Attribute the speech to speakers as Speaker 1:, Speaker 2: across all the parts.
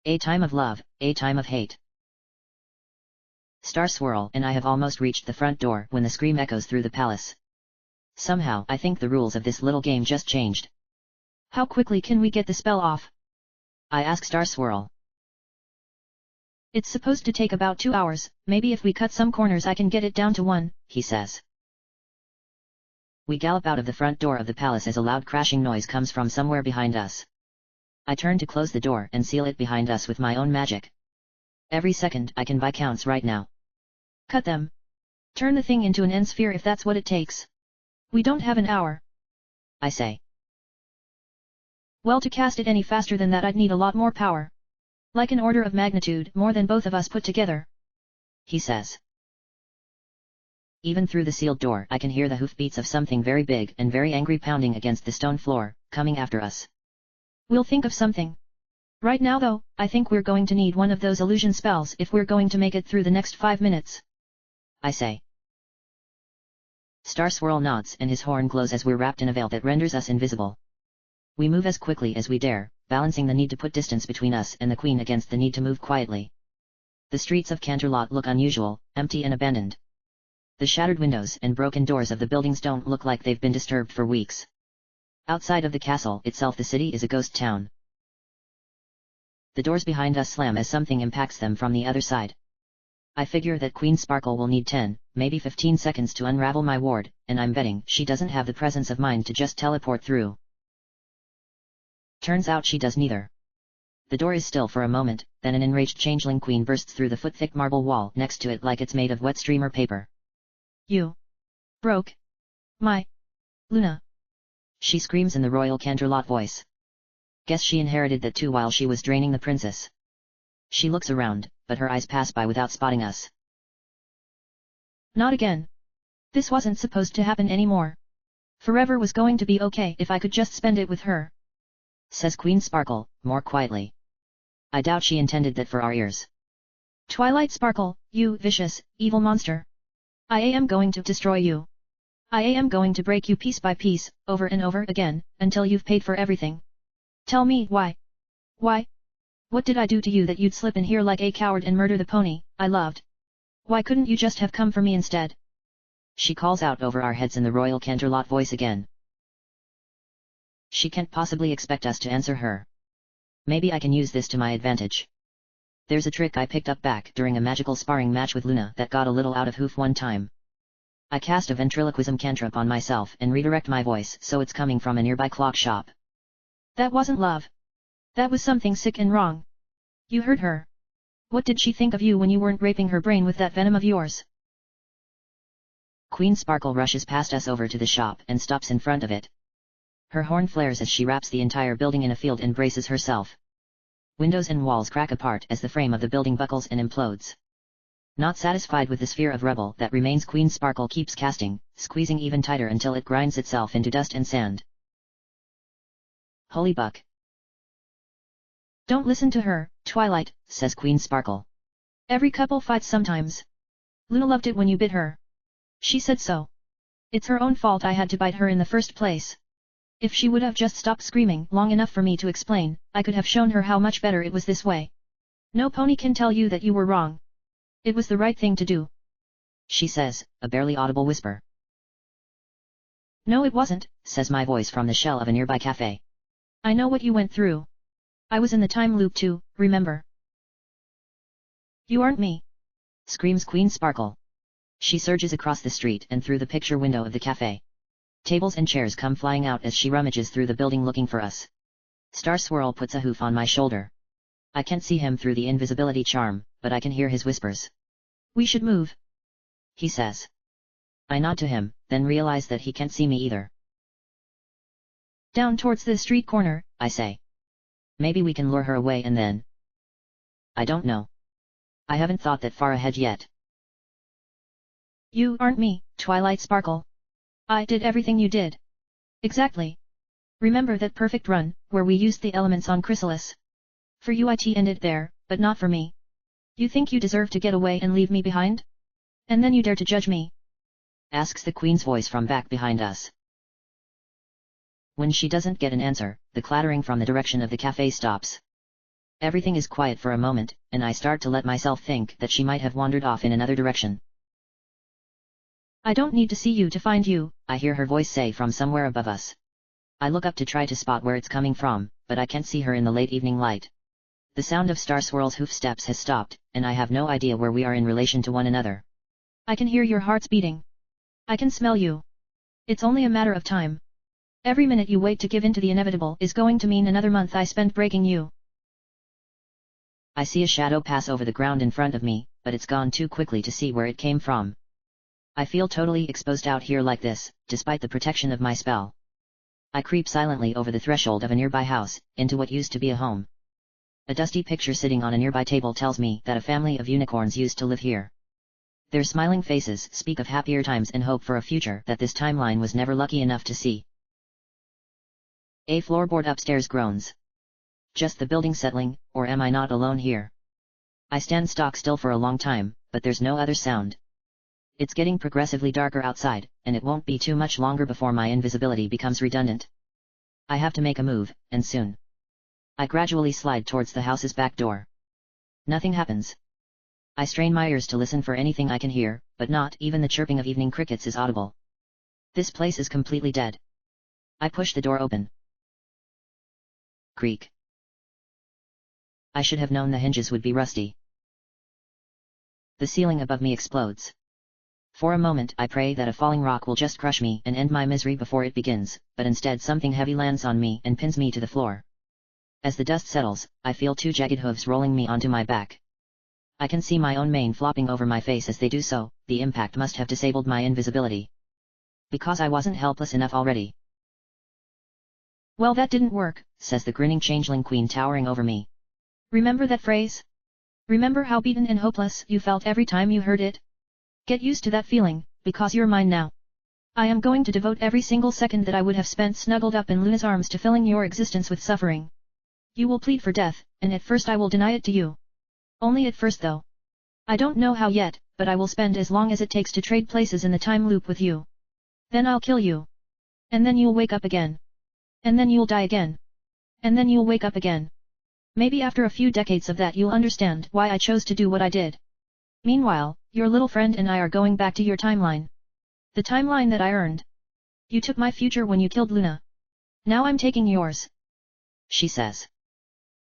Speaker 1: A time of love, a time of hate. Star Swirl and I have almost reached the front door when the scream echoes through the palace. Somehow I think the rules of this little game just changed.
Speaker 2: How quickly can we get the spell off?
Speaker 1: I ask Star Swirl.
Speaker 2: It's supposed to take about 2 hours, maybe if we cut some corners I can get it down to 1,
Speaker 1: he says. We gallop out of the front door of the palace as a loud crashing noise comes from somewhere behind us. I turn to close the door and seal it behind us with my own magic. Every second I can buy counts right now.
Speaker 2: Cut them. Turn the thing into an end sphere if that's what it takes. We don't have an hour,
Speaker 1: I say.
Speaker 2: Well, to cast it any faster than that I'd need a lot more power. Like an order of magnitude more than both of us put together,
Speaker 1: he says. Even through the sealed door I can hear the hoofbeats of something very big and very angry pounding against the stone floor, coming after us.
Speaker 2: We'll think of something. Right now though, I think we're going to need one of those illusion spells if we're going to make it through the next 5 minutes,
Speaker 1: I say. Star Swirl nods and his horn glows as we're wrapped in a veil that renders us invisible. We move as quickly as we dare, balancing the need to put distance between us and the Queen against the need to move quietly. The streets of Canterlot look unusual, empty and abandoned. The shattered windows and broken doors of the buildings don't look like they've been disturbed for weeks. Outside of the castle itself the city is a ghost town. The doors behind us slam as something impacts them from the other side. I figure that Queen Sparkle will need 10, maybe 15 seconds to unravel my ward, and I'm betting she doesn't have the presence of mind to just teleport through. Turns out she does neither. The door is still for a moment, then an enraged changeling queen bursts through the foot-thick marble wall next to it like it's made of wet streamer paper.
Speaker 2: You broke my Luna,
Speaker 1: she screams in the royal Canterlot voice. Guess she inherited that too while she was draining the princess. She looks around, but her eyes pass by without spotting us.
Speaker 2: Not again. This wasn't supposed to happen anymore. Forever was going to be okay if I could just spend it with her,
Speaker 1: says Queen Sparkle, more quietly. I doubt she intended that for our ears.
Speaker 2: Twilight Sparkle, you vicious, evil monster. I am going to destroy you. I am going to break you piece by piece, over and over again, until you've paid for everything. Tell me why. Why? What did I do to you that you'd slip in here like a coward and murder the pony I loved? Why couldn't you just have come for me instead?
Speaker 1: She calls out over our heads in the royal Canterlot voice again. She can't possibly expect us to answer her. Maybe I can use this to my advantage. There's a trick I picked up back during a magical sparring match with Luna that got a little out of hoof one time. I cast a ventriloquism cantrip on myself and redirect my voice so it's coming from a nearby clock shop.
Speaker 2: That wasn't love. That was something sick and wrong. You hurt her. What did she think of you when you weren't raping her brain with that venom of yours?
Speaker 1: Queen Sparkle rushes past us over to the shop and stops in front of it. Her horn flares as she wraps the entire building in a field and braces herself. Windows and walls crack apart as the frame of the building buckles and implodes. Not satisfied with the sphere of rubble that remains, Queen Sparkle keeps casting, squeezing even tighter until it grinds itself into dust and sand. Holy buck!
Speaker 2: Don't listen to her, Twilight,
Speaker 1: says Queen Sparkle.
Speaker 2: Every couple fights sometimes. Luna loved it when you bit her. She said so. It's her own fault I had to bite her in the first place. If she would have just stopped screaming long enough for me to explain, I could have shown her how much better it was this way. No pony can tell you that you were wrong. It was the right thing to do,
Speaker 1: she says, a barely audible whisper.
Speaker 2: No, it wasn't,
Speaker 1: says my voice from the shell of a nearby cafe.
Speaker 2: I know what you went through. I was in the time loop too, remember? You aren't me,
Speaker 1: screams Queen Sparkle. She surges across the street and through the picture window of the cafe. Tables and chairs come flying out as she rummages through the building looking for us. Star Swirl puts a hoof on my shoulder. I can't see him through the invisibility charm, but I can hear his whispers.
Speaker 2: We should move,
Speaker 1: he says. I nod to him, then realize that he can't see me either.
Speaker 2: Down towards the street corner,
Speaker 1: I say. Maybe we can lure her away and then... I don't know. I haven't thought that far ahead yet.
Speaker 2: You aren't me, Twilight Sparkle. I did everything you did. Exactly. Remember that perfect run, where we used the elements on Chrysalis? For you it ended there, but not for me. You think you deserve to get away and leave me behind? And then you dare to judge me?
Speaker 1: Asks the Queen's voice from back behind us. When she doesn't get an answer, the clattering from the direction of the cafe stops. Everything is quiet for a moment, and I start to let myself think that she might have wandered off in another direction.
Speaker 2: I don't need to see you to find you,
Speaker 1: I hear her voice say from somewhere above us. I look up to try to spot where it's coming from, but I can't see her in the late evening light. The sound of Star Swirl's hoof steps has stopped, and I have no idea where we are in relation to one another.
Speaker 2: I can hear your heart's beating. I can smell you. It's only a matter of time. Every minute you wait to give in to the inevitable is going to mean another month I spent breaking you.
Speaker 1: I see a shadow pass over the ground in front of me, but it's gone too quickly to see where it came from. I feel totally exposed out here like this, despite the protection of my spell. I creep silently over the threshold of a nearby house, into what used to be a home. A dusty picture sitting on a nearby table tells me that a family of unicorns used to live here. Their smiling faces speak of happier times and hope for a future that this timeline was never lucky enough to see. A floorboard upstairs groans. Just the building settling, or am I not alone here? I stand stock still for a long time, but there's no other sound. It's getting progressively darker outside, and it won't be too much longer before my invisibility becomes redundant. I have to make a move, and soon. I gradually slide towards the house's back door. Nothing happens. I strain my ears to listen for anything I can hear, but not even the chirping of evening crickets is audible. This place is completely dead. I push the door open. Creak. I should have known the hinges would be rusty. The ceiling above me explodes. For a moment I pray that a falling rock will just crush me and end my misery before it begins, but instead something heavy lands on me and pins me to the floor. As the dust settles, I feel two jagged hooves rolling me onto my back. I can see my own mane flopping over my face as they do so. The impact must have disabled my invisibility. Because I wasn't helpless enough already.
Speaker 2: Well, that didn't work,
Speaker 1: says the grinning changeling queen towering over me.
Speaker 2: Remember that phrase? Remember how beaten and hopeless you felt every time you heard it? Get used to that feeling, because you're mine now. I am going to devote every single second that I would have spent snuggled up in Luna's arms to filling your existence with suffering. You will plead for death, and at first I will deny it to you. Only at first though. I don't know how yet, but I will spend as long as it takes to trade places in the time loop with you. Then I'll kill you. And then you'll wake up again. And then you'll die again. And then you'll wake up again. Maybe after a few decades of that you'll understand why I chose to do what I did. Meanwhile, your little friend and I are going back to your timeline. The timeline that I earned. You took my future when you killed Luna. Now I'm taking yours.
Speaker 1: She says.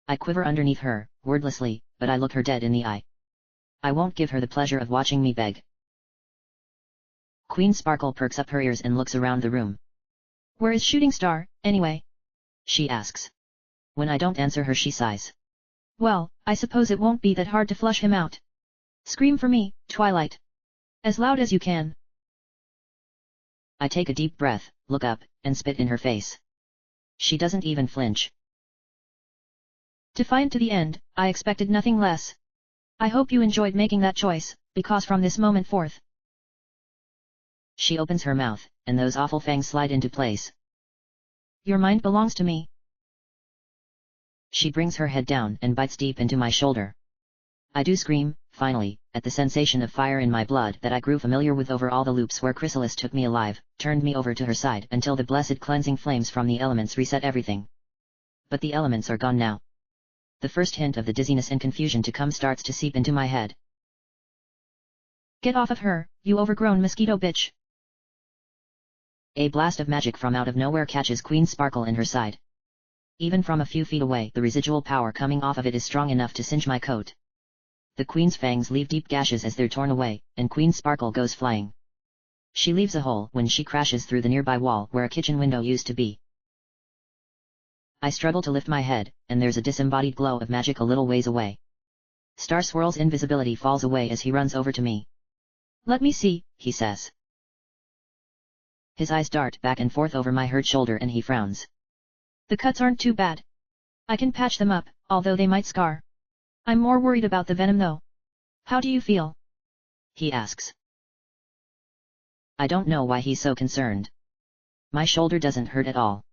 Speaker 1: I quiver underneath her, wordlessly, but I look her dead in the eye. I won't give her the pleasure of watching me beg. Queen Sparkle perks up her ears and looks around the room.
Speaker 2: Where is Shooting Star, anyway?
Speaker 1: She asks. When I don't answer her she sighs.
Speaker 2: Well, I suppose it won't be that hard to flush him out. Scream for me, Twilight. As loud as you can.
Speaker 1: I take a deep breath, look up, and spit in her face. She doesn't even flinch.
Speaker 2: Defiant to the end, I expected nothing less. I hope you enjoyed making that choice, because from this moment forth.
Speaker 1: She opens her mouth, and those awful fangs slide into place.
Speaker 2: Your mind belongs to me.
Speaker 1: She brings her head down and bites deep into my shoulder. I do scream, finally, at the sensation of fire in my blood that I grew familiar with over all the loops where Chrysalis took me alive, turned me over to her side until the blessed cleansing flames from the elements reset everything. But the elements are gone now. The first hint of the dizziness and confusion to come starts to seep into my head.
Speaker 2: Get off of her, you overgrown mosquito bitch.
Speaker 1: A blast of magic from out of nowhere catches Queen Sparkle in her side. Even from a few feet away, the residual power coming off of it is strong enough to singe my coat. The Queen's fangs leave deep gashes as they're torn away, and Queen Sparkle goes flying. She leaves a hole when she crashes through the nearby wall where a kitchen window used to be. I struggle to lift my head, and there's a disembodied glow of magic a little ways away. Star Swirl's invisibility falls away as he runs over to me.
Speaker 2: Let me see,
Speaker 1: he says. His eyes dart back and forth over my hurt shoulder and he frowns.
Speaker 2: The cuts aren't too bad. I can patch them up, although they might scar. I'm more worried about the venom though. How do you feel?
Speaker 1: He asks. I don't know why he's so concerned. My shoulder doesn't hurt at all.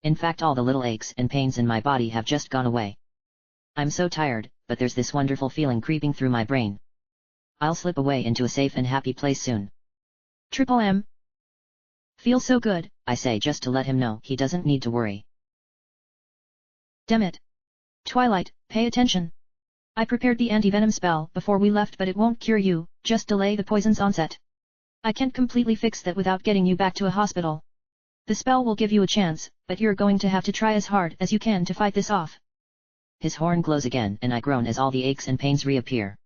Speaker 1: In fact, all the little aches and pains in my body have just gone away. I'm so tired, but there's this wonderful feeling creeping through my brain. I'll slip away into a safe and happy place soon.
Speaker 2: Triple M. Feels so good,
Speaker 1: I say just to let him know he doesn't need to worry.
Speaker 2: Damn it. Twilight, pay attention. I prepared the anti-venom spell before we left, but it won't cure you, just delay the poison's onset. I can't completely fix that without getting you back to a hospital. The spell will give you a chance, but you're going to have to try as hard as you can to fight this off.
Speaker 1: His horn glows again and I groan as all the aches and pains reappear.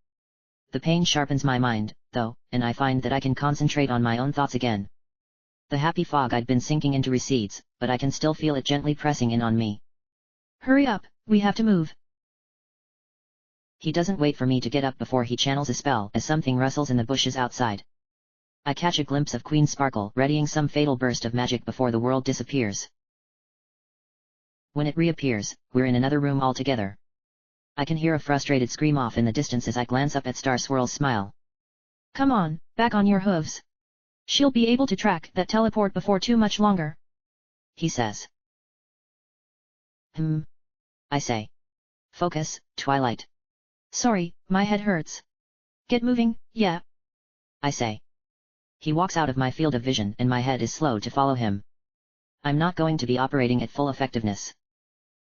Speaker 1: The pain sharpens my mind, though, and I find that I can concentrate on my own thoughts again. The happy fog I'd been sinking into recedes, but I can still feel it gently pressing in on me.
Speaker 2: Hurry up, we have to move.
Speaker 1: He doesn't wait for me to get up before he channels a spell as something rustles in the bushes outside. I catch a glimpse of Queen Sparkle readying some fatal burst of magic before the world disappears. When it reappears, we're in another room altogether. I can hear a frustrated scream off in the distance as I glance up at Star Swirl's smile.
Speaker 2: Come on, back on your hooves. She'll be able to track that teleport before too much longer.
Speaker 1: He says. I say. Focus, Twilight.
Speaker 2: Sorry, my head hurts. Get moving, yeah.
Speaker 1: I say. He walks out of my field of vision and my head is slow to follow him. I'm not going to be operating at full effectiveness.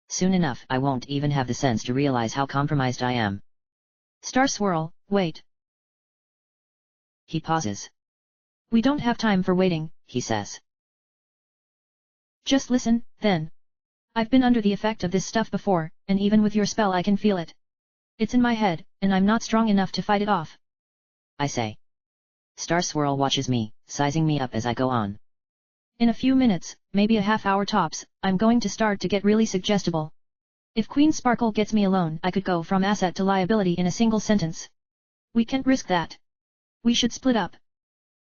Speaker 1: Soon enough I won't even have the sense to realize how compromised I am.
Speaker 2: Star Swirl, wait.
Speaker 1: He pauses.
Speaker 2: We don't have time for waiting,
Speaker 1: he says.
Speaker 2: Just listen, then. I've been under the effect of this stuff before, and even with your spell I can feel it. It's in my head, and I'm not strong enough to fight it off.
Speaker 1: I say. Star Swirl watches me, sizing me up as I go on.
Speaker 2: In a few minutes, maybe a half-hour tops, I'm going to start to get really suggestible. If Queen Sparkle gets me alone, I could go from asset to liability in a single sentence. We can't risk that. We should split up.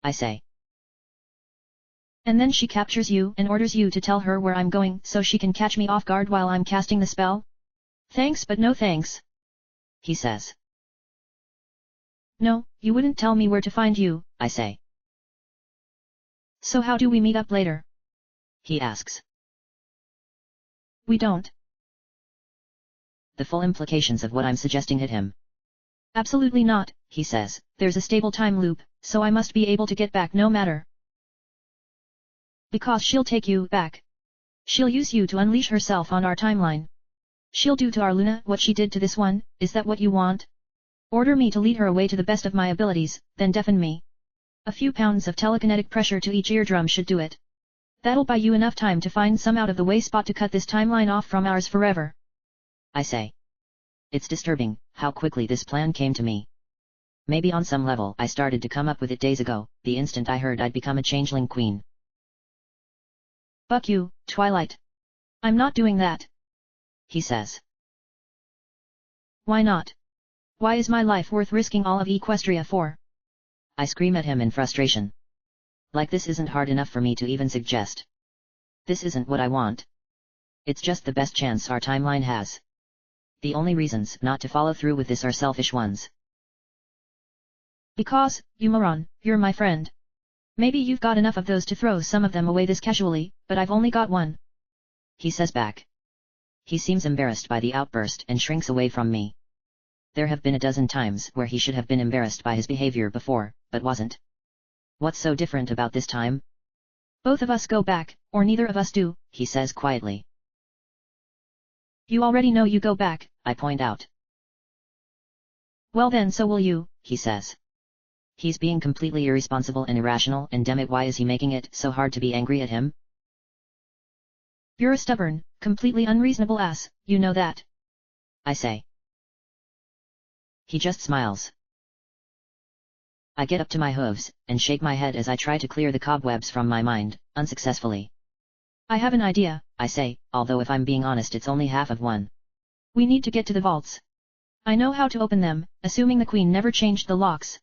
Speaker 1: I say.
Speaker 2: And then she captures you and orders you to tell her where I'm going so she can catch me off guard while I'm casting the spell? Thanks but no thanks.
Speaker 1: He says.
Speaker 2: No, you wouldn't tell me where to find you,
Speaker 1: I say.
Speaker 2: So how do we meet up later?
Speaker 1: He asks.
Speaker 2: We don't.
Speaker 1: The full implications of what I'm suggesting hit him.
Speaker 2: Absolutely not,
Speaker 1: he says.
Speaker 2: There's a stable time loop, so I must be able to get back no matter. Because she'll take you back. She'll use you to unleash herself on our timeline. She'll do to our Luna what she did to this one, is that what you want? Order me to lead her away to the best of my abilities, then deafen me. A few pounds of telekinetic pressure to each eardrum should do it. That'll buy you enough time to find some out-of-the-way spot to cut this timeline off from ours forever.
Speaker 1: I say. It's disturbing, how quickly this plan came to me. Maybe on some level I started to come up with it days ago, the instant I heard I'd become a changeling queen.
Speaker 2: Fuck you, Twilight. I'm not doing that.
Speaker 1: He says.
Speaker 2: Why not? Why is my life worth risking all of Equestria for?
Speaker 1: I scream at him in frustration. Like this isn't hard enough for me to even suggest. This isn't what I want. It's just the best chance our timeline has. The only reasons not to follow through with this are selfish ones.
Speaker 2: Because, you moron, you're my friend. Maybe you've got enough of those to throw some of them away this casually, but I've only got one.
Speaker 1: He says back. He seems embarrassed by the outburst and shrinks away from me. There have been a dozen times where he should have been embarrassed by his behavior before, but wasn't. What's so different about this time?
Speaker 2: Both of us go back, or neither of us do,
Speaker 1: he says quietly.
Speaker 2: You already know you go back,
Speaker 1: I point out.
Speaker 2: Well then so will you,
Speaker 1: he says. He's being completely irresponsible and irrational, and damn it, why is he making it so hard to be angry at him?
Speaker 2: You're a stubborn, completely unreasonable ass, you know that.
Speaker 1: I say. He just smiles. I get up to my hooves, and shake my head as I try to clear the cobwebs from my mind, unsuccessfully.
Speaker 2: I have an idea,
Speaker 1: I say, although if I'm being honest it's only half of one.
Speaker 2: We need to get to the vaults. I know how to open them, assuming the Queen never changed the locks.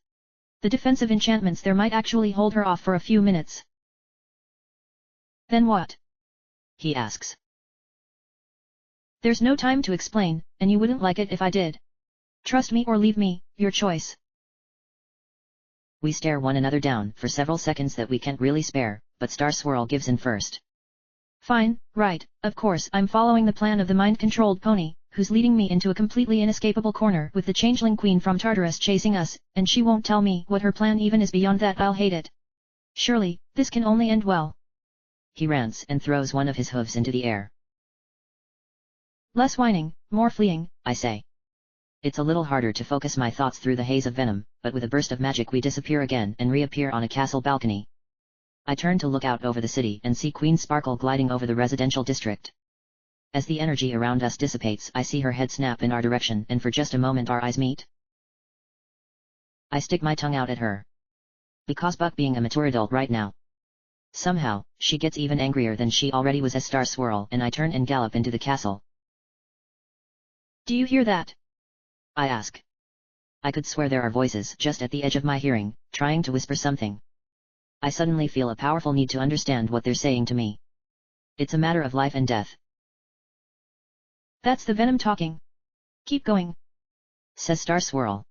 Speaker 2: The defensive enchantments there might actually hold her off for a few minutes. Then what?
Speaker 1: He asks.
Speaker 2: There's no time to explain, and you wouldn't like it if I did. Trust me or leave me, your choice.
Speaker 1: We stare one another down for several seconds that we can't really spare, but Star Swirl gives in first.
Speaker 2: Fine, right, of course I'm following the plan of the mind-controlled pony, who's leading me into a completely inescapable corner with the changeling queen from Tartarus chasing us, and she won't tell me what her plan even is. Beyond that I'll hate it. Surely, this can only end well.
Speaker 1: He rants and throws one of his hooves into the air.
Speaker 2: Less whining, more fleeing,
Speaker 1: I say. It's a little harder to focus my thoughts through the haze of venom, but with a burst of magic we disappear again and reappear on a castle balcony. I turn to look out over the city and see Queen Sparkle gliding over the residential district. As the energy around us dissipates, I see her head snap in our direction and for just a moment our eyes meet. I stick my tongue out at her. Because Buck being a mature adult right now. Somehow, she gets even angrier than she already was as Star Swirl and I turn and gallop into the castle.
Speaker 2: Do you hear that?
Speaker 1: I ask. I could swear there are voices just at the edge of my hearing, trying to whisper something. I suddenly feel a powerful need to understand what they're saying to me. It's a matter of life and death.
Speaker 2: That's the venom talking. Keep going,
Speaker 1: says Star Swirl.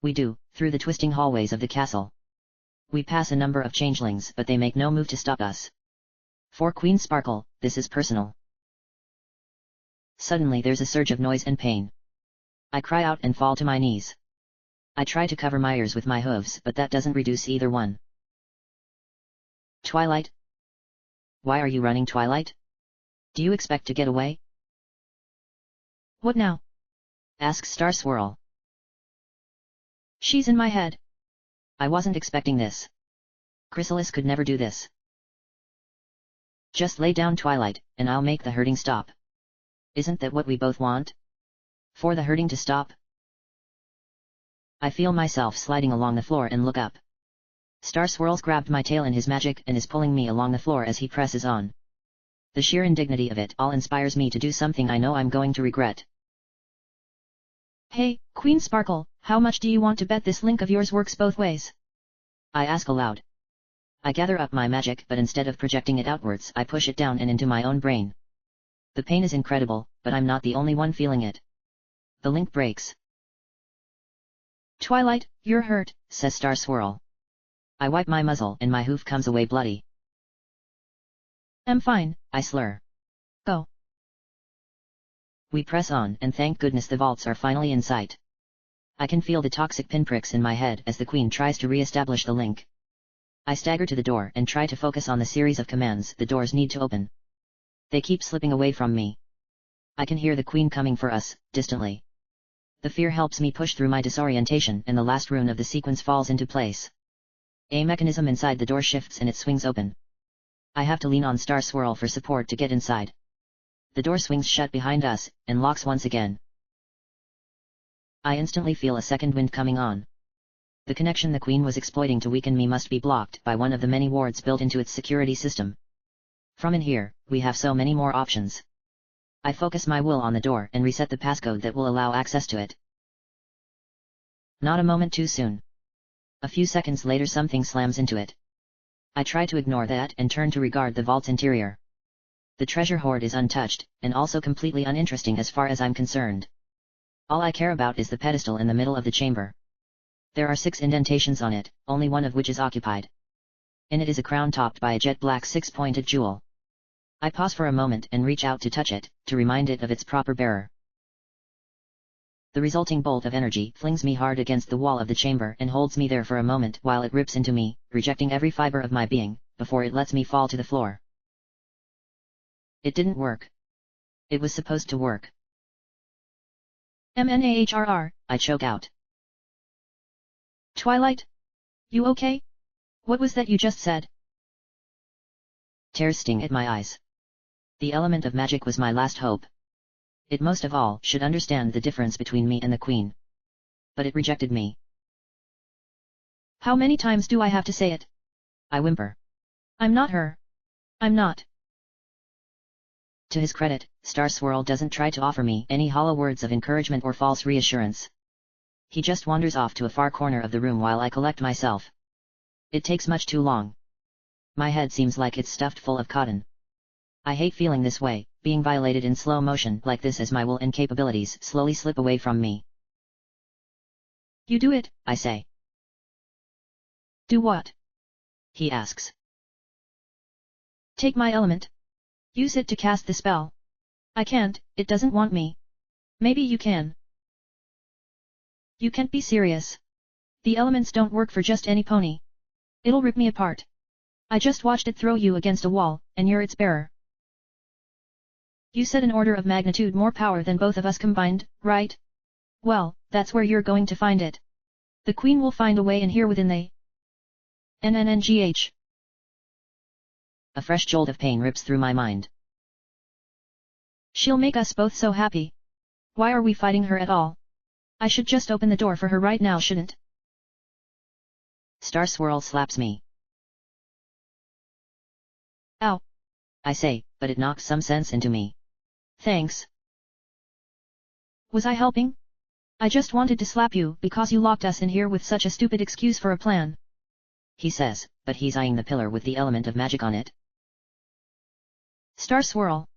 Speaker 1: We do, through the twisting hallways of the castle. We pass a number of changelings but they make no move to stop us. For Queen Sparkle, this is personal. Suddenly there's a surge of noise and pain. I cry out and fall to my knees. I try to cover my ears with my hooves but that doesn't reduce either one. Twilight? Why are you running, Twilight? Do you expect to get away?
Speaker 2: What now?
Speaker 1: Asks Star Swirl.
Speaker 2: She's in my head.
Speaker 1: I wasn't expecting this. Chrysalis could never do this. Just lay down, Twilight, and I'll make the hurting stop. Isn't that what we both want? For the hurting to stop? I feel myself sliding along the floor and look up. Star Swirl's grabbed my tail in his magic and is pulling me along the floor as he presses on. The sheer indignity of it all inspires me to do something I know I'm going to regret.
Speaker 2: Hey, Queen Sparkle, how much do you want to bet this link of yours works both ways?
Speaker 1: I ask aloud. I gather up my magic but instead of projecting it outwards I push it down and into my own brain. The pain is incredible, but I'm not the only one feeling it. The link breaks.
Speaker 2: Twilight, you're hurt,
Speaker 1: says Star Swirl. I wipe my muzzle and my hoof comes away bloody.
Speaker 2: I'm fine,
Speaker 1: I slur.
Speaker 2: Go.
Speaker 1: We press on and thank goodness the vaults are finally in sight. I can feel the toxic pinpricks in my head as the Queen tries to re-establish the link. I stagger to the door and try to focus on the series of commands the doors need to open. They keep slipping away from me. I can hear the Queen coming for us, distantly. The fear helps me push through my disorientation and the last rune of the sequence falls into place. A mechanism inside the door shifts and it swings open. I have to lean on Star Swirl for support to get inside. The door swings shut behind us, and locks once again. I instantly feel a second wind coming on. The connection the Queen was exploiting to weaken me must be blocked by one of the many wards built into its security system. From in here, we have so many more options. I focus my will on the door and reset the passcode that will allow access to it. Not a moment too soon. A few seconds later something slams into it. I try to ignore that and turn to regard the vault's interior. The treasure hoard is untouched, and also completely uninteresting as far as I'm concerned. All I care about is the pedestal in the middle of the chamber. There are 6 indentations on it, only one of which is occupied. In it is a crown topped by a jet black 6-pointed jewel. I pause for a moment and reach out to touch it, to remind it of its proper bearer. The resulting bolt of energy flings me hard against the wall of the chamber and holds me there for a moment while it rips into me, rejecting every fiber of my being, before it lets me fall to the floor. It didn't work. It was supposed to work.
Speaker 2: MNAHRR,
Speaker 1: I choke out.
Speaker 2: Twilight? You okay? What was that you just said?
Speaker 1: Tears sting at my eyes. The element of magic was my last hope. It most of all should understand the difference between me and the Queen. But it rejected me.
Speaker 2: How many times do I have to say it?
Speaker 1: I whimper.
Speaker 2: I'm not her. I'm not.
Speaker 1: To his credit, Star Swirl doesn't try to offer me any hollow words of encouragement or false reassurance. He just wanders off to a far corner of the room while I collect myself. It takes much too long. My head seems like it's stuffed full of cotton. I hate feeling this way, being violated in slow motion like this as my will and capabilities slowly slip away from me.
Speaker 2: You do it,
Speaker 1: I say.
Speaker 2: Do what?
Speaker 1: He asks.
Speaker 2: Take my element. Use it to cast the spell. I can't, it doesn't want me. Maybe you can. You can't be serious. The elements don't work for just any pony. It'll rip me apart. I just watched it throw you against a wall, and you're its bearer. You said an order of magnitude more power than both of us combined, right? Well, that's where you're going to find it. The Queen will find a way in here within the NNNGH.
Speaker 1: A fresh jolt of pain rips through my mind.
Speaker 2: She'll make us both so happy. Why are we fighting her at all? I should just open the door for her right now, shouldn't?
Speaker 1: Star Swirl slaps me.
Speaker 2: Ow.
Speaker 1: I say, but it knocks some sense into me.
Speaker 2: Thanks. Was I helping? I just wanted to slap you because you locked us in here with such a stupid excuse for a plan.
Speaker 1: He says, but he's eyeing the pillar with the element of magic on it.
Speaker 2: Star Swirl.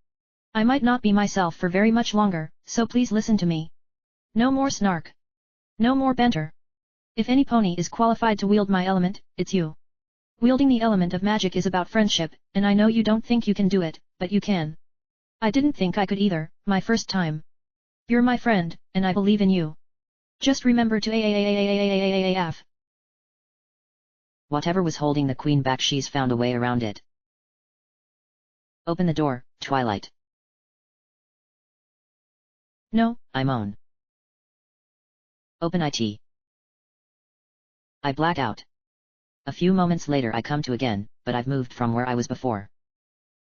Speaker 2: I might not be myself for very much longer, so please listen to me. No more snark. No more banter. If any pony is qualified to wield my element, it's you. Wielding the element of magic is about friendship, and I know you don't think you can do it, but you can. I didn't think I could either, my first time. You're my friend, and I believe in you. Just remember to AAAAAAAAAF.
Speaker 1: Whatever was holding the Queen back, she's found a way around it. Open the door, Twilight.
Speaker 2: No,
Speaker 1: I moan. Open it. I black out. A few moments later I come to again, but I've moved from where I was before.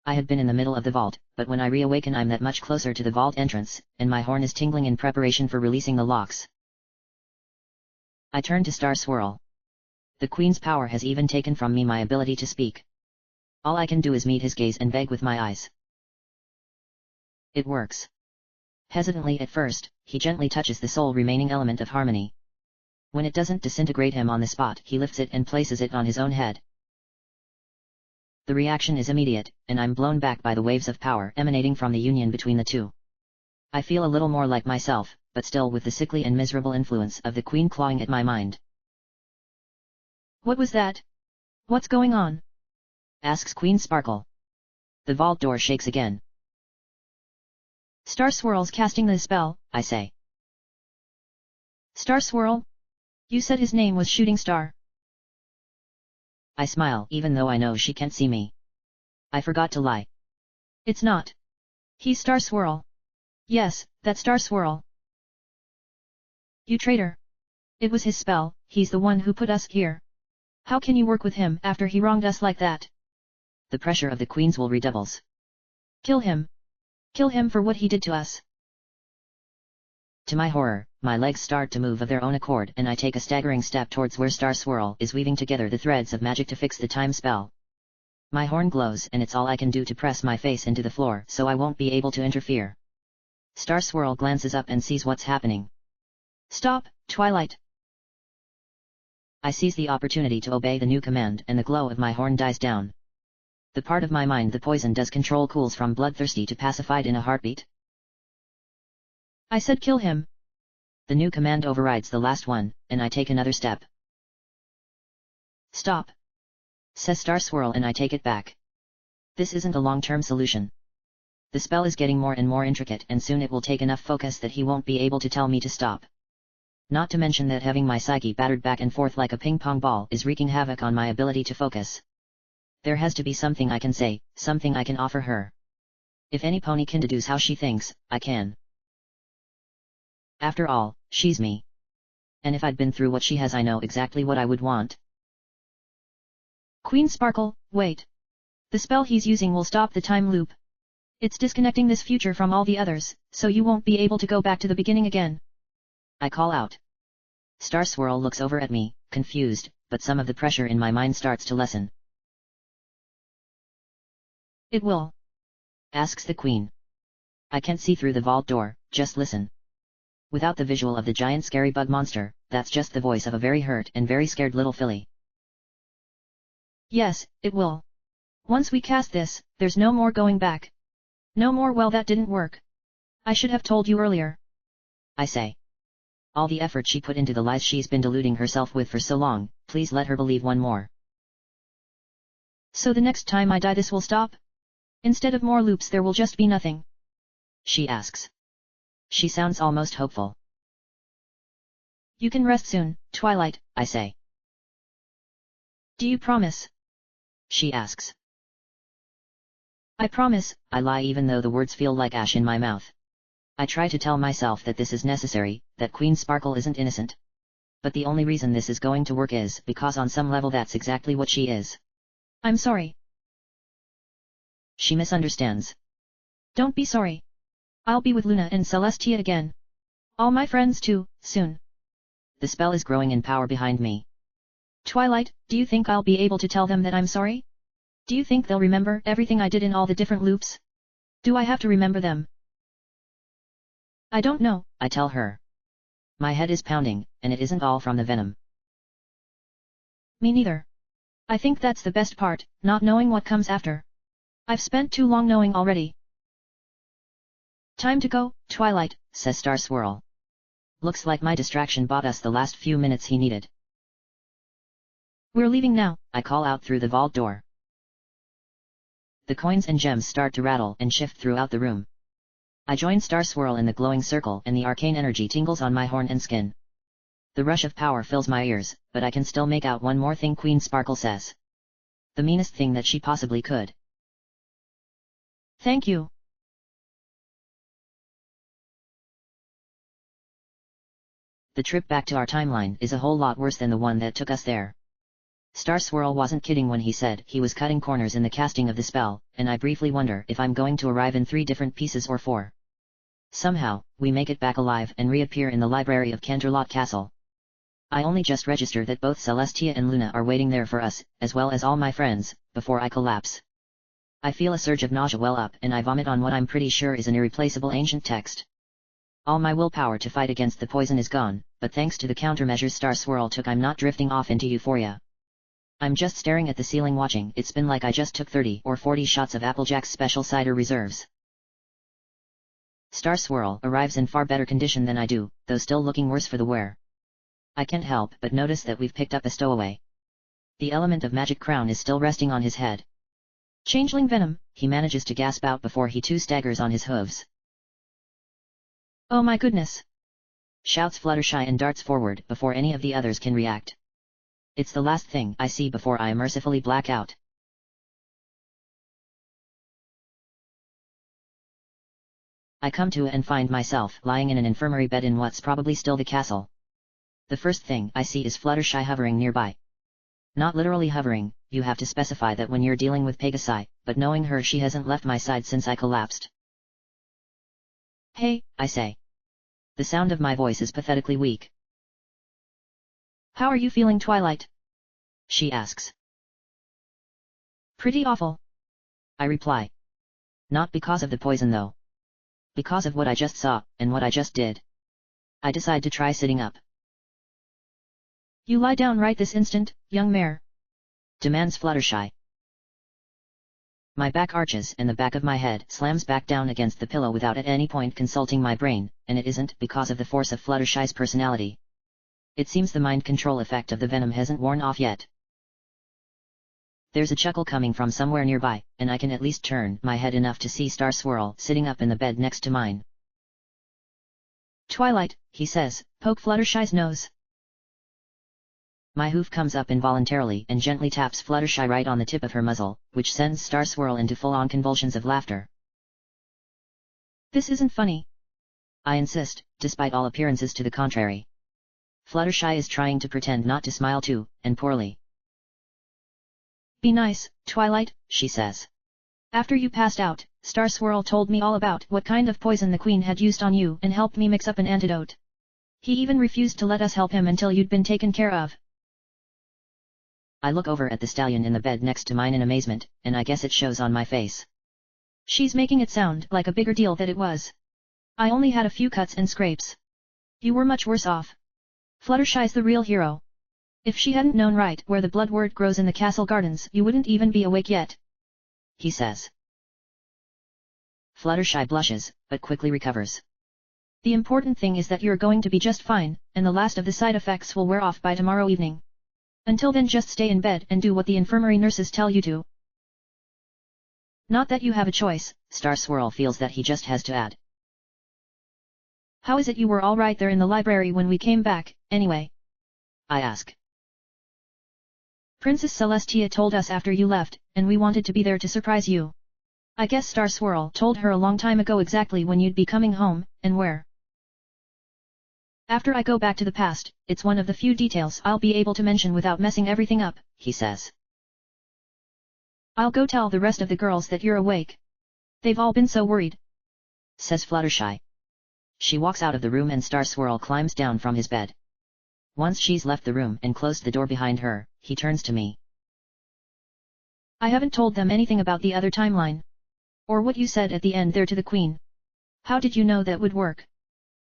Speaker 1: I had been in the middle of the vault, but when I reawaken I'm that much closer to the vault entrance, and my horn is tingling in preparation for releasing the locks. I turn to Star Swirl. The Queen's power has even taken from me my ability to speak. All I can do is meet his gaze and beg with my eyes. It works. Hesitantly at first, he gently touches the sole remaining element of harmony. When it doesn't disintegrate him on the spot, he lifts it and places it on his own head. The reaction is immediate, and I'm blown back by the waves of power emanating from the union between the two. I feel a little more like myself, but still with the sickly and miserable influence of the Queen clawing at my mind.
Speaker 2: What was that? What's going on?
Speaker 1: Asks Queen Sparkle. The vault door shakes again.
Speaker 2: Star Swirl's casting the spell, I say. Star Swirl? You said his name was Shooting Star.
Speaker 1: I smile even though I know she can't see me. I forgot to lie.
Speaker 2: It's not. He's Star Swirl. Yes, that's Star Swirl. You traitor. It was his spell, he's the one who put us here. How can you work with him after he wronged us like that?
Speaker 1: The pressure of the Queen's will redoubles.
Speaker 2: Kill him. Kill him for what he did to us.
Speaker 1: To my horror, my legs start to move of their own accord and I take a staggering step towards where Star Swirl is weaving together the threads of magic to fix the time spell. My horn glows and it's all I can do to press my face into the floor so I won't be able to interfere. Star Swirl glances up and sees what's happening.
Speaker 2: Stop, Twilight.
Speaker 1: I seize the opportunity to obey the new command and the glow of my horn dies down. The part of my mind the poison does control cools from bloodthirsty to pacified in a heartbeat.
Speaker 2: I said kill him.
Speaker 1: The new command overrides the last one, and I take another step.
Speaker 2: Stop.
Speaker 1: Says Star Swirl and I take it back. This isn't a long-term solution. The spell is getting more and more intricate and soon it will take enough focus that he won't be able to tell me to stop. Not to mention that having my psyche battered back and forth like a ping-pong ball is wreaking havoc on my ability to focus. There has to be something I can say, something I can offer her. If any pony can deduce how she thinks, I can. After all, she's me. And if I'd been through what she has I know exactly what I would want.
Speaker 2: Queen Sparkle, wait. The spell he's using will stop the time loop. It's disconnecting this future from all the others, so you won't be able to go back to the beginning again.
Speaker 1: I call out. Star Swirl looks over at me, confused, but some of the pressure in my mind starts to lessen.
Speaker 2: It will.
Speaker 1: Asks the Queen. I can't see through the vault door, just listen. Without the visual of the giant scary bug monster, that's just the voice of a very hurt and very scared little filly.
Speaker 2: Yes, it will. Once we cast this, there's no more going back. No more well that didn't work. I should have told you earlier.
Speaker 1: I say. All the effort she put into the lies she's been deluding herself with for so long, please let her believe one more.
Speaker 2: So the next time I die this will stop? Instead of more loops there will just be nothing?
Speaker 1: She asks. She sounds almost hopeful.
Speaker 2: You can rest soon, Twilight, I say. Do you promise?
Speaker 1: She asks.
Speaker 2: I promise.
Speaker 1: I lie even though the words feel like ash in my mouth. I try to tell myself that this is necessary, that Queen Sparkle isn't innocent. But the only reason this is going to work is because on some level that's exactly what she is.
Speaker 2: I'm sorry.
Speaker 1: She misunderstands.
Speaker 2: Don't be sorry. I'll be with Luna and Celestia again. All my friends too, soon.
Speaker 1: The spell is growing in power behind me.
Speaker 2: Twilight, do you think I'll be able to tell them that I'm sorry? Do you think they'll remember everything I did in all the different loops? Do I have to remember them? I don't know,
Speaker 1: I tell her. My head is pounding, and it isn't all from the venom.
Speaker 2: Me neither. I think that's the best part, not knowing what comes after. I've spent too long knowing already. Time to go, Twilight,
Speaker 1: says Star Swirl. Looks like my distraction bought us the last few minutes he needed.
Speaker 2: We're leaving now,
Speaker 1: I call out through the vault door. The coins and gems start to rattle and shift throughout the room. I join Star Swirl in the glowing circle and the arcane energy tingles on my horn and skin. The rush of power fills my ears, but I can still make out one more thing Queen Sparkle says. The meanest thing that she possibly could.
Speaker 2: Thank you.
Speaker 1: The trip back to our timeline is a whole lot worse than the one that took us there. Star Swirl wasn't kidding when he said he was cutting corners in the casting of the spell, and I briefly wonder if I'm going to arrive in 3 different pieces or 4. Somehow, we make it back alive and reappear in the library of Canterlot Castle. I only just register that both Celestia and Luna are waiting there for us, as well as all my friends, before I collapse. I feel a surge of nausea well up and I vomit on what I'm pretty sure is an irreplaceable ancient text. All my willpower to fight against the poison is gone, but thanks to the countermeasures Star Swirl took I'm not drifting off into euphoria. I'm just staring at the ceiling watching it spin like I just took 30 or 40 shots of Applejack's special cider reserves. Star Swirl arrives in far better condition than I do, though still looking worse for the wear. I can't help but notice that we've picked up a stowaway. The element of magic crown is still resting on his head.
Speaker 2: Changeling venom,
Speaker 1: he manages to gasp out before he too staggers on his hooves.
Speaker 2: Oh my goodness!
Speaker 1: Shouts Fluttershy and darts forward before any of the others can react. It's the last thing I see before I mercifully black out. I come to and find myself lying in an infirmary bed in what's probably still the castle. The first thing I see is Fluttershy hovering nearby. Not literally hovering, you have to specify that when you're dealing with Pegasi, but knowing her she hasn't left my side since I collapsed.
Speaker 2: Hey,
Speaker 1: I say. The sound of my voice is pathetically weak.
Speaker 2: How are you feeling, Twilight?
Speaker 1: She asks.
Speaker 2: Pretty awful.
Speaker 1: I reply. Not because of the poison though. Because of what I just saw, and what I just did. I decide to try sitting up.
Speaker 2: You lie down right this instant, young mare.
Speaker 1: Demands Fluttershy. My back arches and the back of my head slams back down against the pillow without at any point consulting my brain, and it isn't because of the force of Fluttershy's personality. It seems the mind control effect of the venom hasn't worn off yet. There's a chuckle coming from somewhere nearby, and I can at least turn my head enough to see Star Swirl sitting up in the bed next to mine.
Speaker 2: Twilight, he says, poke Fluttershy's nose.
Speaker 1: My hoof comes up involuntarily and gently taps Fluttershy right on the tip of her muzzle, which sends Star Swirl into full-on convulsions of laughter.
Speaker 2: This isn't funny.
Speaker 1: I insist, despite all appearances to the contrary. Fluttershy is trying to pretend not to smile too, and poorly.
Speaker 2: Be nice, Twilight,
Speaker 1: she says.
Speaker 2: After you passed out, Star Swirl told me all about what kind of poison the Queen had used on you and helped me mix up an antidote. He even refused to let us help him until you'd been taken care of.
Speaker 1: I look over at the stallion in the bed next to mine in amazement, and I guess it shows on my face.
Speaker 2: She's making it sound like a bigger deal than it was. I only had a few cuts and scrapes. You were much worse off. Fluttershy's the real hero. If she hadn't known right where the bloodwort grows in the castle gardens, you wouldn't even be awake yet.
Speaker 1: He says. Fluttershy blushes, but quickly recovers.
Speaker 2: The important thing is that you're going to be just fine, and the last of the side effects will wear off by tomorrow evening. Until then just stay in bed and do what the infirmary nurses tell you to. Not that you have a choice,
Speaker 1: Star Swirl feels that he just has to add.
Speaker 2: How is it you were all right there in the library when we came back, anyway?
Speaker 1: I ask.
Speaker 2: Princess Celestia told us after you left, and we wanted to be there to surprise you. I guess Star Swirl told her a long time ago exactly when you'd be coming home, and where. After I go back to the past, it's one of the few details I'll be able to mention without messing everything up, he says. I'll go tell the rest of the girls that you're awake. They've all been so worried,
Speaker 1: says Fluttershy. She walks out of the room and Star Swirl climbs down from his bed. Once she's left the room and closed the door behind her, he turns to me.
Speaker 2: I haven't told them anything about the other timeline. Or what you said at the end there to the Queen. How did you know that would work?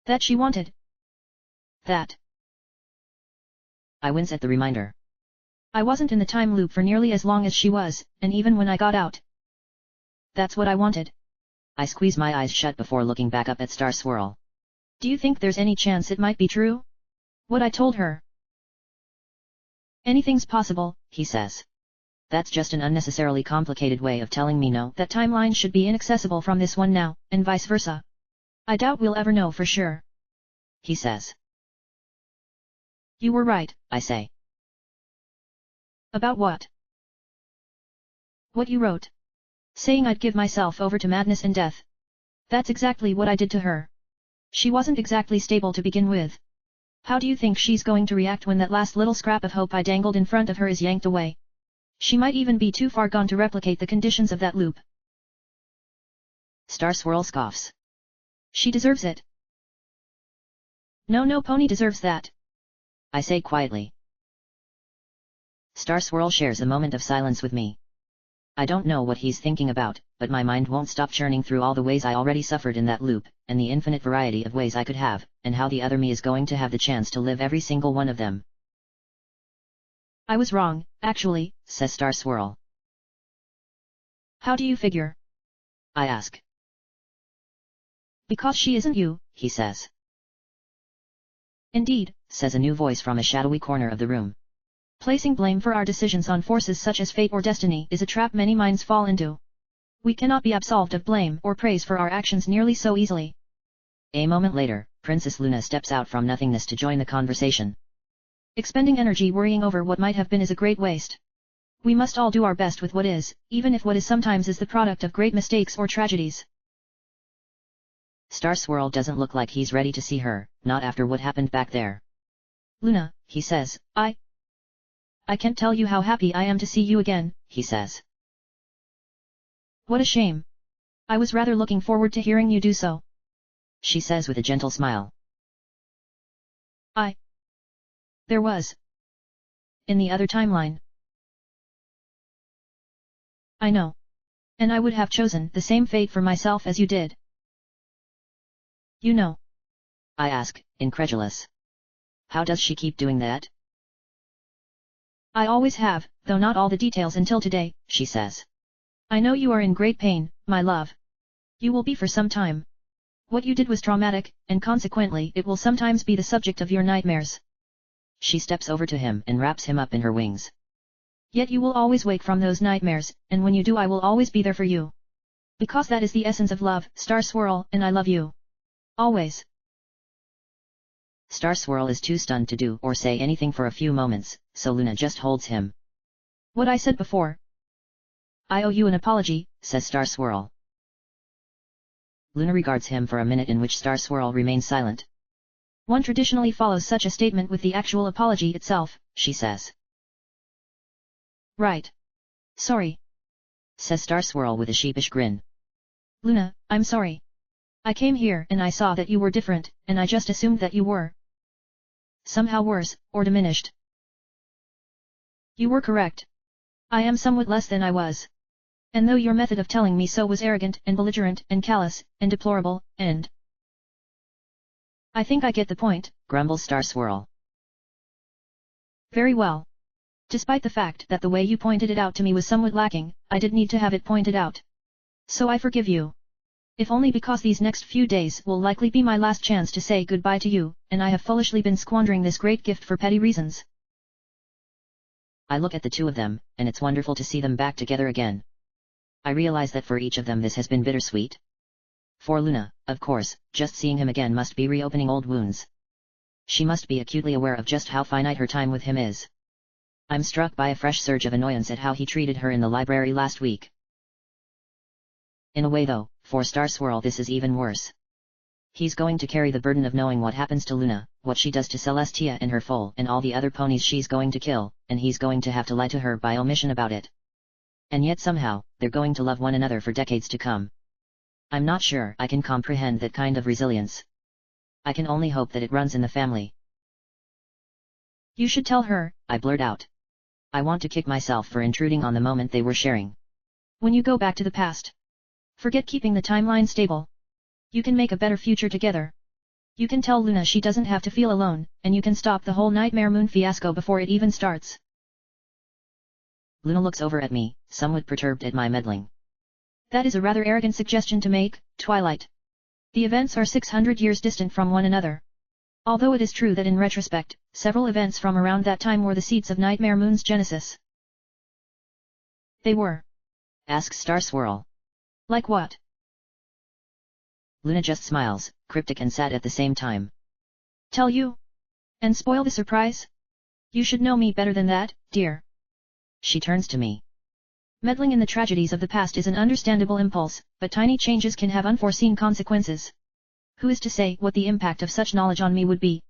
Speaker 2: That she wanted that.
Speaker 1: I wince at the reminder.
Speaker 2: I wasn't in the time loop for nearly as long as she was, and even when I got out. That's what I wanted.
Speaker 1: I squeeze my eyes shut before looking back up at Star Swirl.
Speaker 2: Do you think there's any chance it might be true? What I told her? Anything's possible, he says.
Speaker 1: That's just an unnecessarily complicated way of telling me no.
Speaker 2: That timeline should be inaccessible from this one now, and vice versa. I doubt we'll ever know for sure,
Speaker 1: he says.
Speaker 2: You were right,
Speaker 1: I say.
Speaker 2: About what? What you wrote. Saying I'd give myself over to madness and death. That's exactly what I did to her. She wasn't exactly stable to begin with. How do you think she's going to react when that last little scrap of hope I dangled in front of her is yanked away? She might even be too far gone to replicate the conditions of that loop.
Speaker 1: Star Swirl scoffs.
Speaker 2: She deserves it. No, Pony deserves that,
Speaker 1: I say quietly. Star Swirl shares a moment of silence with me. I don't know what he's thinking about, but my mind won't stop churning through all the ways I already suffered in that loop, and the infinite variety of ways I could have, and how the other me is going to have the chance to live every single one of them.
Speaker 2: I was wrong, actually,
Speaker 1: says Star Swirl.
Speaker 2: How do you figure?
Speaker 1: I ask.
Speaker 2: Because she isn't you,
Speaker 1: he says.
Speaker 2: Indeed,
Speaker 1: says a new voice from a shadowy corner of the room.
Speaker 2: Placing blame for our decisions on forces such as fate or destiny is a trap many minds fall into. We cannot be absolved of blame or praise for our actions nearly so easily.
Speaker 1: A moment later, Princess Luna steps out from nothingness to join the conversation.
Speaker 2: Expending energy worrying over what might have been is a great waste. We must all do our best with what is, even if what is sometimes is the product of great mistakes or tragedies.
Speaker 1: Star Swirl doesn't look like he's ready to see her, not after what happened back there.
Speaker 2: Luna,
Speaker 1: he says.
Speaker 2: I can't tell you how happy I am to see you again,
Speaker 1: he says.
Speaker 2: What a shame. I was rather looking forward to hearing you do so,
Speaker 1: she says with a gentle smile.
Speaker 2: There was. In the other timeline. I know. And I would have chosen the same fate for myself as you did. You know.
Speaker 1: I ask, incredulous. How does she keep doing that?
Speaker 2: I always have, though not all the details until today,
Speaker 1: she says.
Speaker 2: I know you are in great pain, my love. You will be for some time. What you did was traumatic, and consequently it will sometimes be the subject of your nightmares.
Speaker 1: She steps over to him and wraps him up in her wings.
Speaker 2: Yet you will always wake from those nightmares, and when you do I will always be there for you. Because that is the essence of love, Star Swirl, and I love you. Always.
Speaker 1: Star Swirl is too stunned to do or say anything for a few moments, so Luna just holds him.
Speaker 2: What I said before. I owe you an apology,
Speaker 1: says Star Swirl. Luna regards him for a minute in which Star Swirl remains silent.
Speaker 2: One traditionally follows such a statement with the actual apology itself,
Speaker 1: she says.
Speaker 2: Right. Sorry,
Speaker 1: says Star Swirl with a sheepish grin.
Speaker 2: Luna, I'm sorry. I came here and I saw that you were different, and I just assumed that you were somehow worse, or diminished. You were correct. I am somewhat less than I was. And though your method of telling me so was arrogant and belligerent and callous, and deplorable, and I think I get the point,
Speaker 1: grumbles Star Swirl.
Speaker 2: Very well. Despite the fact that the way you pointed it out to me was somewhat lacking, I did need to have it pointed out. So I forgive you. If only because these next few days will likely be my last chance to say goodbye to you, and I have foolishly been squandering this great gift for petty reasons.
Speaker 1: I look at the two of them, and it's wonderful to see them back together again. I realize that for each of them this has been bittersweet. For Luna, of course, just seeing him again must be reopening old wounds. She must be acutely aware of just how finite her time with him is. I'm struck by a fresh surge of annoyance at how he treated her in the library last week. In a way though, for Star Swirl this is even worse. He's going to carry the burden of knowing what happens to Luna, what she does to Celestia and her foal and all the other ponies she's going to kill, and he's going to have to lie to her by omission about it. And yet somehow, they're going to love one another for decades to come. I'm not sure I can comprehend that kind of resilience. I can only hope that it runs in the family.
Speaker 2: You should tell her,
Speaker 1: I blurt out. I want to kick myself for intruding on the moment they were sharing.
Speaker 2: When you go back to the past, forget keeping the timeline stable. You can make a better future together. You can tell Luna she doesn't have to feel alone, and you can stop the whole Nightmare Moon fiasco before it even starts.
Speaker 1: Luna looks over at me, somewhat perturbed at my meddling.
Speaker 2: That is a rather arrogant suggestion to make, Twilight. The events are 600 years distant from one another. Although it is true that in retrospect, several events from around that time were the seeds of Nightmare Moon's genesis. They were?
Speaker 1: Asks Star Swirl.
Speaker 2: Like what?
Speaker 1: Luna just smiles, cryptic and sad at the same time.
Speaker 2: Tell you? And spoil the surprise? You should know me better than that, dear.
Speaker 1: She turns to me.
Speaker 2: Meddling in the tragedies of the past is an understandable impulse, but tiny changes can have unforeseen consequences. Who is to say what the impact of such knowledge on me would be?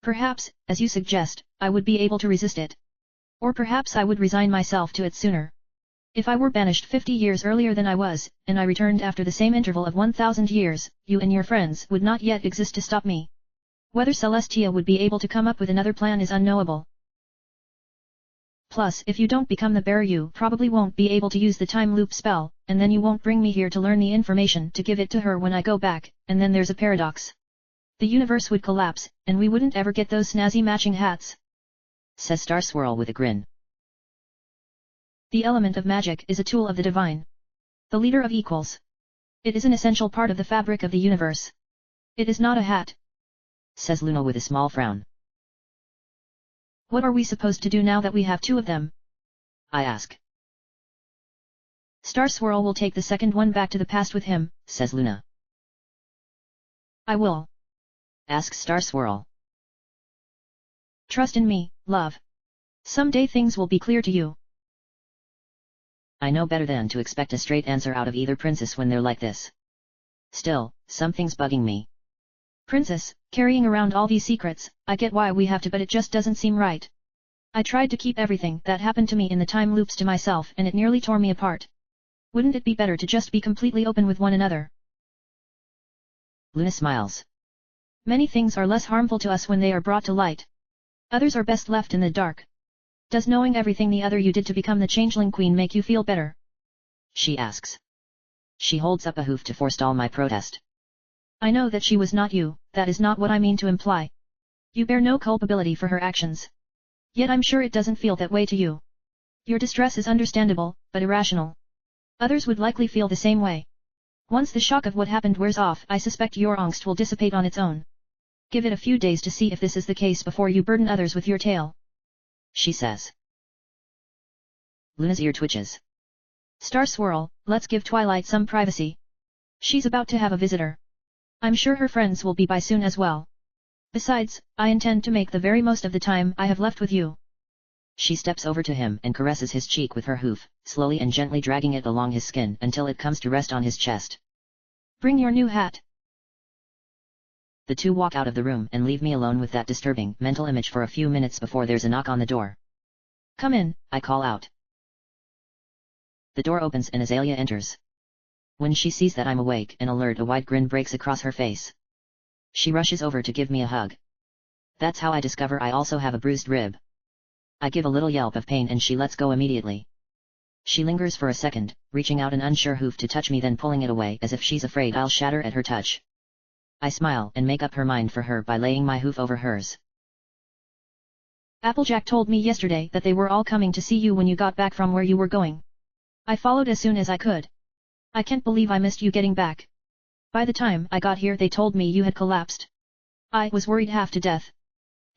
Speaker 2: Perhaps, as you suggest, I would be able to resist it. Or perhaps I would resign myself to it sooner. If I were banished 50 years earlier than I was, and I returned after the same interval of 1,000 years, you and your friends would not yet exist to stop me. Whether Celestia would be able to come up with another plan is unknowable. Plus, if you don't become the bearer, you probably won't be able to use the time loop spell, and then you won't bring me here to learn the information to give it to her when I go back, and then there's a paradox. The universe would collapse, and we wouldn't ever get those snazzy matching hats.
Speaker 1: Says Star Swirl with a grin.
Speaker 2: The element of magic is a tool of the divine. The leader of equals. It is an essential part of the fabric of the universe. It is not a hat.
Speaker 1: Says Luna with a small frown.
Speaker 2: What are we supposed to do now that we have two of them?
Speaker 1: I ask.
Speaker 2: Star Swirl will take the second one back to the past with him,
Speaker 1: says Luna.
Speaker 2: I will.
Speaker 1: Asks Star Swirl.
Speaker 2: Trust in me, love. Someday things will be clear to you.
Speaker 1: I know better than to expect a straight answer out of either princess when they're like this. Still, something's bugging me.
Speaker 2: Princess, carrying around all these secrets, I get why we have to, but it just doesn't seem right. I tried to keep everything that happened to me in the time loops to myself and it nearly tore me apart. Wouldn't it be better to just be completely open with one another?
Speaker 1: Luna smiles.
Speaker 2: Many things are less harmful to us when they are brought to light. Others are best left in the dark. Does knowing everything the other you did to become the Changeling Queen make you feel better?
Speaker 1: She asks. She holds up a hoof to forestall my protest.
Speaker 2: I know that she was not you, that is not what I mean to imply. You bear no culpability for her actions. Yet I'm sure it doesn't feel that way to you. Your distress is understandable, but irrational. Others would likely feel the same way. Once the shock of what happened wears off, I suspect your angst will dissipate on its own. Give it a few days to see if this is the case before you burden others with your tale.
Speaker 1: She says. Luna's ear twitches.
Speaker 2: Star Swirl, let's give Twilight some privacy. She's about to have a visitor. I'm sure her friends will be by soon as well. Besides, I intend to make the very most of the time I have left with you.
Speaker 1: She steps over to him and caresses his cheek with her hoof, slowly and gently dragging it along his skin until it comes to rest on his chest.
Speaker 2: Bring your new hat.
Speaker 1: The two walk out of the room and leave me alone with that disturbing mental image for a few minutes before there's a knock on the door.
Speaker 2: Come in,
Speaker 1: I call out. The door opens and Azalea enters. When she sees that I'm awake and alert, a wide grin breaks across her face. She rushes over to give me a hug. That's how I discover I also have a bruised rib. I give a little yelp of pain and she lets go immediately. She lingers for a second, reaching out an unsure hoof to touch me, then pulling it away as if she's afraid I'll shatter at her touch. I smile and make up her mind for her by laying my hoof over hers.
Speaker 2: Applejack told me yesterday that they were all coming to see you when you got back from where you were going. I followed as soon as I could. I can't believe I missed you getting back. By the time I got here they told me you had collapsed. I was worried half to death.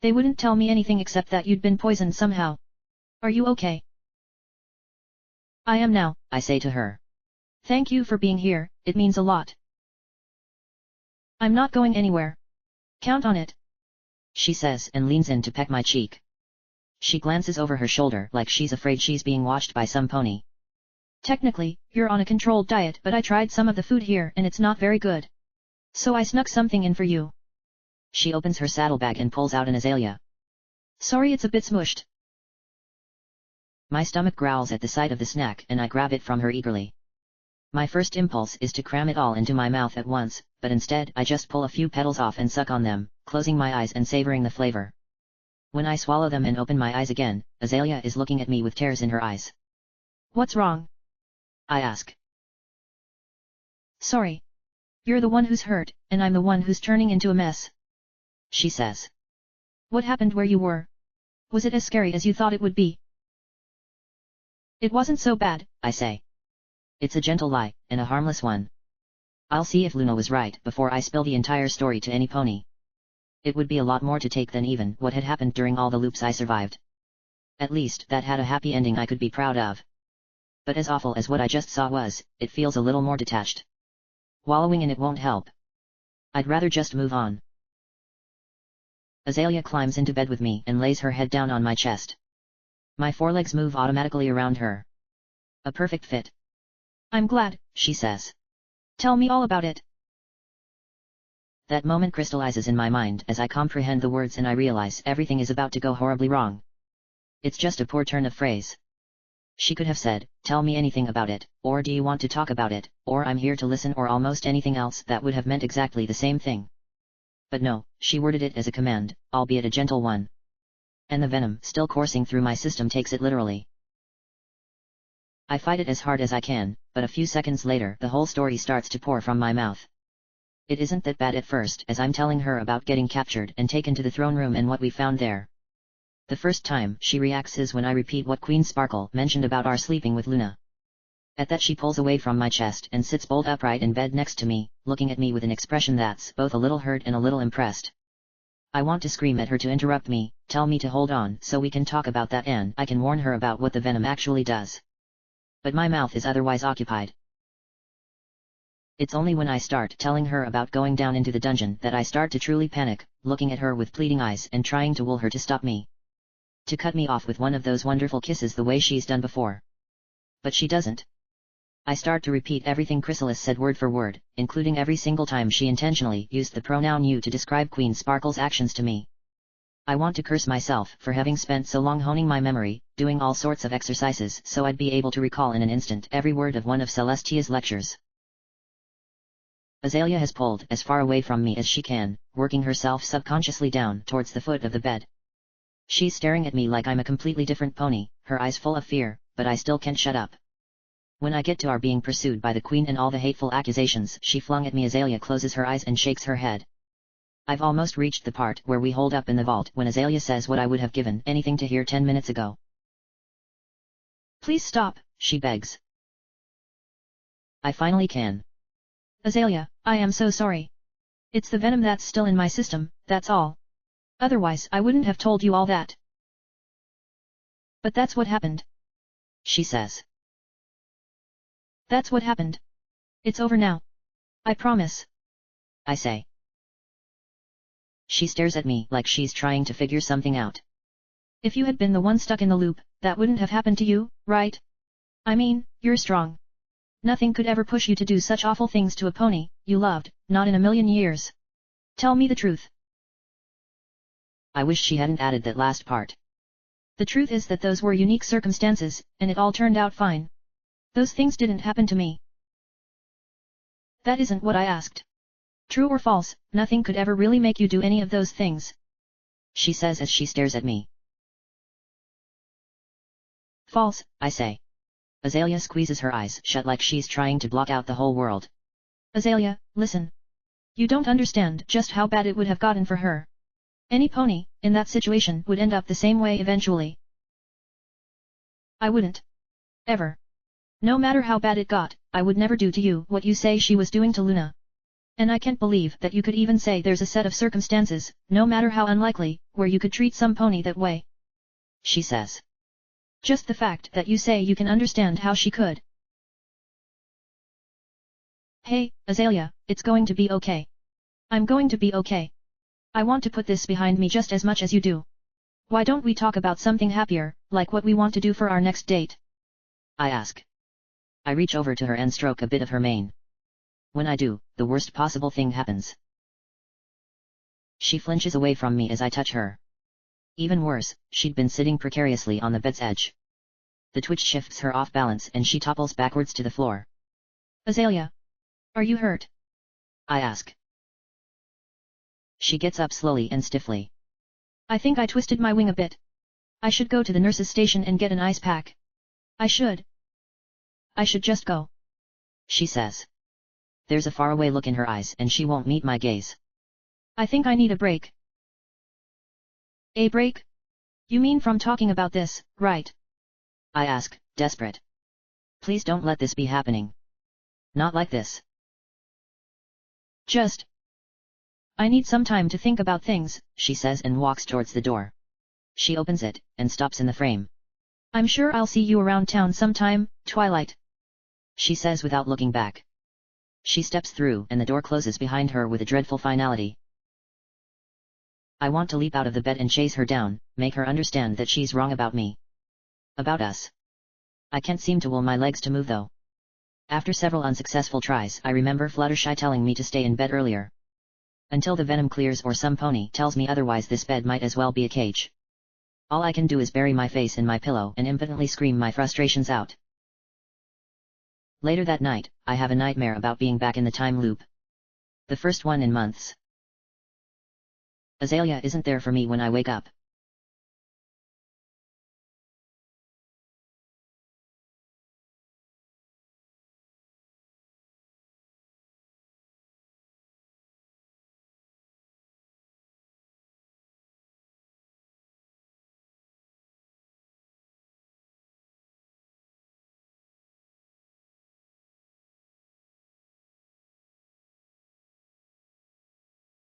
Speaker 2: They wouldn't tell me anything except that you'd been poisoned somehow. Are you okay? I am now, I say to her. Thank you for being here, it means a lot. I'm not going anywhere. Count on it.
Speaker 1: She says and leans in to peck my cheek. She glances over her shoulder like she's afraid she's being watched by some pony.
Speaker 2: Technically, you're on a controlled diet, but I tried some of the food here and it's not very good. So I snuck something in for you.
Speaker 1: She opens her saddlebag and pulls out an azalea.
Speaker 2: Sorry, it's a bit smushed.
Speaker 1: My stomach growls at the sight of the snack and I grab it from her eagerly. My first impulse is to cram it all into my mouth at once, but instead I just pull a few petals off and suck on them, closing my eyes and savoring the flavor. When I swallow them and open my eyes again, Azalea is looking at me with tears in her eyes.
Speaker 2: What's wrong?
Speaker 1: I ask.
Speaker 2: Sorry. You're the one who's hurt, and I'm the one who's turning into a mess.
Speaker 1: She says.
Speaker 2: What happened where you were? Was it as scary as you thought it would be? It wasn't so bad,
Speaker 1: I say. It's a gentle lie, and a harmless one. I'll see if Luna was right before I spill the entire story to any pony. It would be a lot more to take than even what had happened during all the loops I survived. At least that had a happy ending I could be proud of. But as awful as what I just saw was, it feels a little more detached. Wallowing in it won't help. I'd rather just move on. Azalea climbs into bed with me and lays her head down on my chest. My forelegs move automatically around her. A perfect fit.
Speaker 2: I'm glad,
Speaker 1: she says.
Speaker 2: Tell me all about it.
Speaker 1: That moment crystallizes in my mind as I comprehend the words and I realize everything is about to go horribly wrong. It's just a poor turn of phrase. She could have said, tell me anything about it, or do you want to talk about it, or I'm here to listen, or almost anything else that would have meant exactly the same thing. But no, she worded it as a command, albeit a gentle one. And the venom still coursing through my system takes it literally. I fight it as hard as I can, but a few seconds later the whole story starts to pour from my mouth. It isn't that bad at first as I'm telling her about getting captured and taken to the throne room and what we found there. The first time she reacts is when I repeat what Queen Sparkle mentioned about our sleeping with Luna. At that she pulls away from my chest and sits bolt upright in bed next to me, looking at me with an expression that's both a little hurt and a little impressed. I want to scream at her to interrupt me, tell me to hold on so we can talk about that and I can warn her about what the venom actually does. But my mouth is otherwise occupied. It's only when I start telling her about going down into the dungeon that I start to truly panic, looking at her with pleading eyes and trying to will her to stop me. To cut me off with one of those wonderful kisses the way she's done before. But she doesn't. I start to repeat everything Chrysalis said word for word, including every single time she intentionally used the pronoun you to describe Queen Sparkle's actions to me. I want to curse myself for having spent so long honing my memory, doing all sorts of exercises so I'd be able to recall in an instant every word of one of Celestia's lectures. Azalea has pulled as far away from me as she can, working herself subconsciously down towards the foot of the bed. She's staring at me like I'm a completely different pony, her eyes full of fear, but I still can't shut up. When I get to our being pursued by the Queen and all the hateful accusations she flung at me, Azalea closes her eyes and shakes her head. I've almost reached the part where we hold up in the vault when Azalea says what I would have given anything to hear 10 minutes ago.
Speaker 2: Please stop,
Speaker 1: she begs. I finally can.
Speaker 2: Azalea, I am so sorry. It's the venom that's still in my system, that's all. Otherwise I wouldn't have told you all that. But that's what happened.
Speaker 1: She says.
Speaker 2: That's what happened. It's over now. I promise.
Speaker 1: I say. She stares at me like she's trying to figure something out.
Speaker 2: If you had been the one stuck in the loop, that wouldn't have happened to you, right? I mean, you're strong. Nothing could ever push you to do such awful things to a pony you loved, not in a million years. Tell me the truth.
Speaker 1: I wish she hadn't added that last part.
Speaker 2: The truth is that those were unique circumstances, and it all turned out fine. Those things didn't happen to me. That isn't what I asked. True or false, nothing could ever really make you do any of those things.
Speaker 1: She says as she stares at me.
Speaker 2: False,
Speaker 1: I say. Azalea squeezes her eyes shut like she's trying to block out the whole world.
Speaker 2: Azalea, listen. You don't understand just how bad it would have gotten for her. Any pony, in that situation, would end up the same way eventually. I wouldn't. Ever. No matter how bad it got, I would never do to you what you say she was doing to Luna. And I can't believe that you could even say there's a set of circumstances, no matter how unlikely, where you could treat some pony that way.
Speaker 1: She says.
Speaker 2: Just the fact that you say you can understand how she could. Hey, Azalea, it's going to be okay. I'm going to be okay. I want to put this behind me just as much as you do. Why don't we talk about something happier, like what we want to do for our next date?
Speaker 1: I ask. I reach over to her and stroke a bit of her mane. When I do, the worst possible thing happens. She flinches away from me as I touch her. Even worse, she'd been sitting precariously on the bed's edge. The twitch shifts her off balance and she topples backwards to the floor.
Speaker 2: Azalea. Are you hurt?
Speaker 1: I ask. She gets up slowly and stiffly.
Speaker 2: I think I twisted my wing a bit. I should go to the nurse's station and get an ice pack. I should just go.
Speaker 1: She says. There's a faraway look in her eyes and she won't meet my gaze.
Speaker 2: I think I need a break. A break? You mean from talking about this, right?
Speaker 1: I ask, desperate. Please don't let this be happening. Not like this.
Speaker 2: I need some time to think about things,
Speaker 1: she says and walks towards the door. She opens it, and stops in the frame.
Speaker 2: I'm sure I'll see you around town sometime, Twilight.
Speaker 1: She says without looking back. She steps through and the door closes behind her with a dreadful finality. I want to leap out of the bed and chase her down, make her understand that she's wrong about me. About us. I can't seem to will my legs to move though. After several unsuccessful tries, I remember Fluttershy telling me to stay in bed earlier. Until the venom clears or some pony tells me otherwise, this bed might as well be a cage. All I can do is bury my face in my pillow and impotently scream my frustrations out. Later that night, I have a nightmare about being back in the time loop. The first one in months. Azalea isn't there for me when I wake up.